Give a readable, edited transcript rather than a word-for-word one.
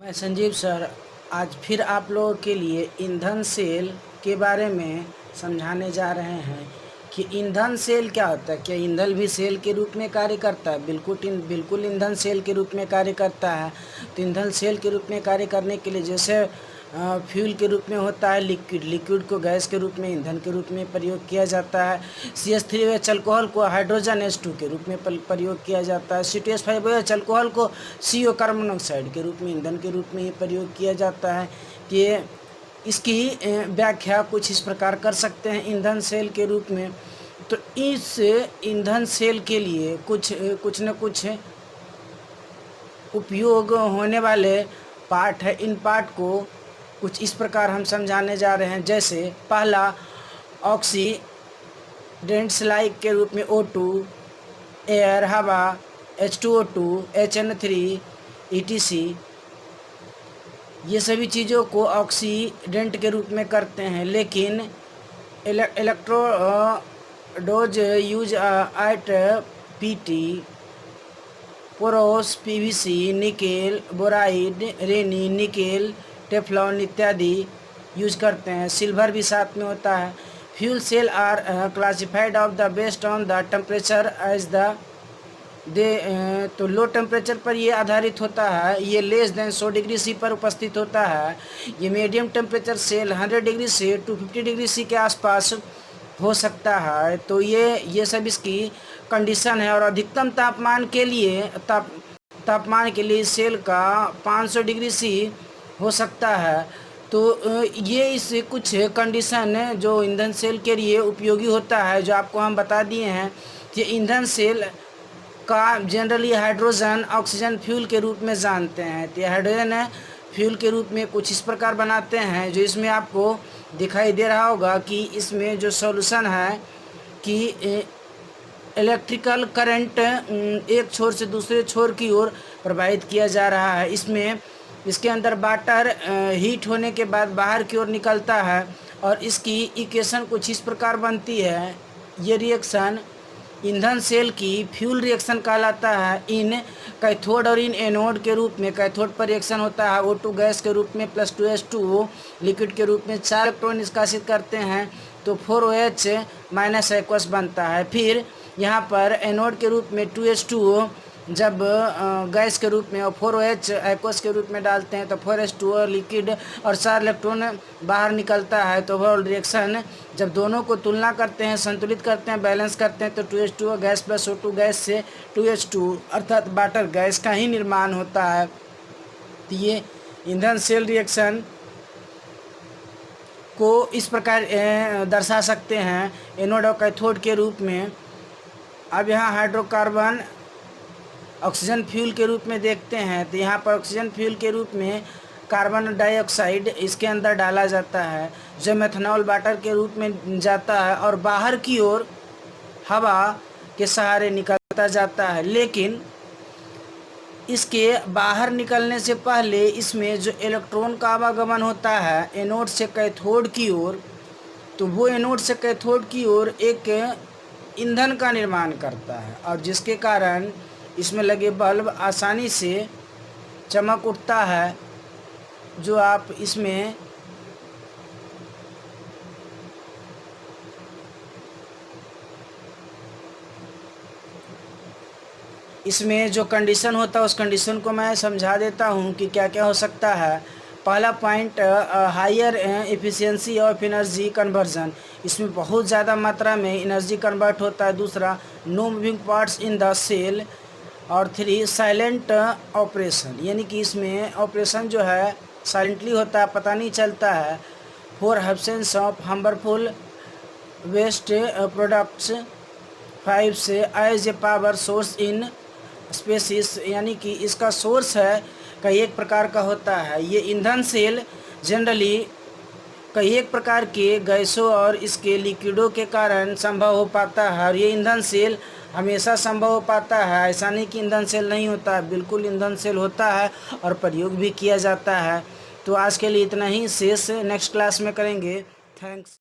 मैं संजीव सर आज फिर आप लोगों के लिए ईंधन सेल के बारे में समझाने जा रहे हैं कि ईंधन सेल क्या होता है। क्या ईंधन भी सेल के रूप में कार्य करता है? बिल्कुल ईंधन सेल के रूप में कार्य करता है। तो ईंधन सेल के रूप में कार्य करने के लिए जैसे फ्यूल के रूप में होता है लिक्विड को गैस के रूप में ईंधन के रूप में प्रयोग किया जाता है। CH3OH अल्कोहल को हाइड्रोजन H2 के रूप में प्रयोग किया जाता है। C2H5OH अल्कोहल को CO कार्बन मोनोऑक्साइड के रूप में ईंधन के रूप में प्रयोग किया जाता है। कि इसकी व्याख्या कुछ इस प्रकार कर सकते हैं ईंधन सेल के रूप में। तो इस ईंधन सेल के लिए कुछ न कुछ उपयोग होने वाले पार्ट है। इन पार्ट को कुछ इस प्रकार हम समझाने जा रहे हैं। जैसे पहला ऑक्सीडेंट्स लाइक के रूप में O2, एयर हवा, H2O2, HN3 ETC, ये सभी चीज़ों को ऑक्सीडेंट के रूप में करते हैं। लेकिन electrodes use at PT, porous, PVC, nickel, boride, Raney, nickel, Teflon इत्यादि यूज करते हैं। सिल्वर भी साथ में होता है। Fuel cell are classified of the based on the temperature as the तो लो टेम्परेचर पर ये आधारित होता है। ये लेस देन 100 डिग्री C पर उपस्थित होता है। ये मीडियम टेम्परेचर सेल 100 डिग्री से 250 डिग्री C के आसपास हो सकता है। तो ये सब इसकी कंडीशन है। और अधिकतम तापमान के लिए सेल का 500 डिग्री C हो सकता है। तो ये इस कुछ कंडीशन जो ईंधन सेल के लिए उपयोगी होता है, जो आपको हम बता दिए हैं। कि ईंधन सेल का जनरली हाइड्रोजन ऑक्सीजन फ्यूल के रूप में जानते हैं। तो हाइड्रोजन फ्यूल के रूप में कुछ इस प्रकार बनाते हैं, जो इसमें आपको दिखाई दे रहा होगा कि इसमें जो सॉल्यूशन है कि इलेक्ट्रिकल करंट एक छोर से दूसरे छोर की ओर प्रवाहित किया जा रहा है। इसके अंदर वाटर हीट होने के बाद बाहर की ओर निकलता है। और इसकी इक्वेशन कुछ इस प्रकार बनती है। ये रिएक्शन ईंधन सेल की फ्यूल रिएक्शन कहलाता है। इन कैथोड और इन एनोड के रूप में कैथोड पर रिएक्शन होता है। O2 गैस के रूप में प्लस 2H2O लिक्विड के रूप में 4 इलेक्ट्रॉन निष्कासित करते हैं। तो 4OH माइनस एक्वस बनता है। फिर यहाँ पर एनोड के रूप में 2H2O जब गैस के रूप में और 4OH एक्वस के रूप में डालते हैं तो 4H2O लिक्विड और 4 इलेक्ट्रॉन बाहर निकलता है। तो ओवरऑल रिएक्शन जब दोनों को तुलना करते हैं, संतुलित करते हैं, बैलेंस करते हैं, तो 2H2O gas plus O2 gas से 2H2 अर्थात वाटर गैस का ही निर्माण होता है। तो ये ईंधन सेल रिएक्शन को इस प्रकार दर्शा सकते हैं एनोड और कैथोड के रूप में। अब यहाँ हाइड्रोकार्बन ऑक्सीजन फ्यूल के रूप में देखते हैं। तो यहाँ पर ऑक्सीजन फ्यूल के रूप में कार्बन डाइऑक्साइड इसके अंदर डाला जाता है, जो मेथनॉल वाटर के रूप में जाता है और बाहर की ओर हवा के सहारे निकलता जाता है। लेकिन इसके बाहर निकलने से पहले इसमें जो इलेक्ट्रॉन का आवागमन होता है एनोड से कैथोड की ओर, तो वो एनोड से कैथोड की ओर एक ईंधन का निर्माण करता है। और जिसके कारण इसमें लगे बल्ब आसानी से चमक उठता है, जो आप इसमें जो कंडीशन होता है उस कंडीशन को मैं समझा देता हूँ कि क्या क्या हो सकता है। पहला point higher efficiency of energy conversion, इसमें बहुत ज़्यादा मात्रा में एनर्जी कन्वर्ट होता है। दूसरा no moving parts in the cell. और 3 साइलेंट ऑपरेशन, यानी कि इसमें ऑपरेशन जो है साइलेंटली होता है, पता नहीं चलता है। 4 absence of harmful waste products. 5 से as a power source in spaces, यानी कि इसका सोर्स है कई एक प्रकार का होता है। ये ईंधन सेल जनरली कई एक प्रकार के गैसों और इसके लिक्विडों के कारण संभव हो पाता है। और ये ईंधन सेल हमेशा संभव हो पाता है, ऐसा नहीं कि ईंधन सेल नहीं होता है। बिल्कुल ईंधन सेल होता है और प्रयोग भी किया जाता है। तो आज के लिए इतना ही, शेष नेक्स्ट क्लास में करेंगे। थैंक्स।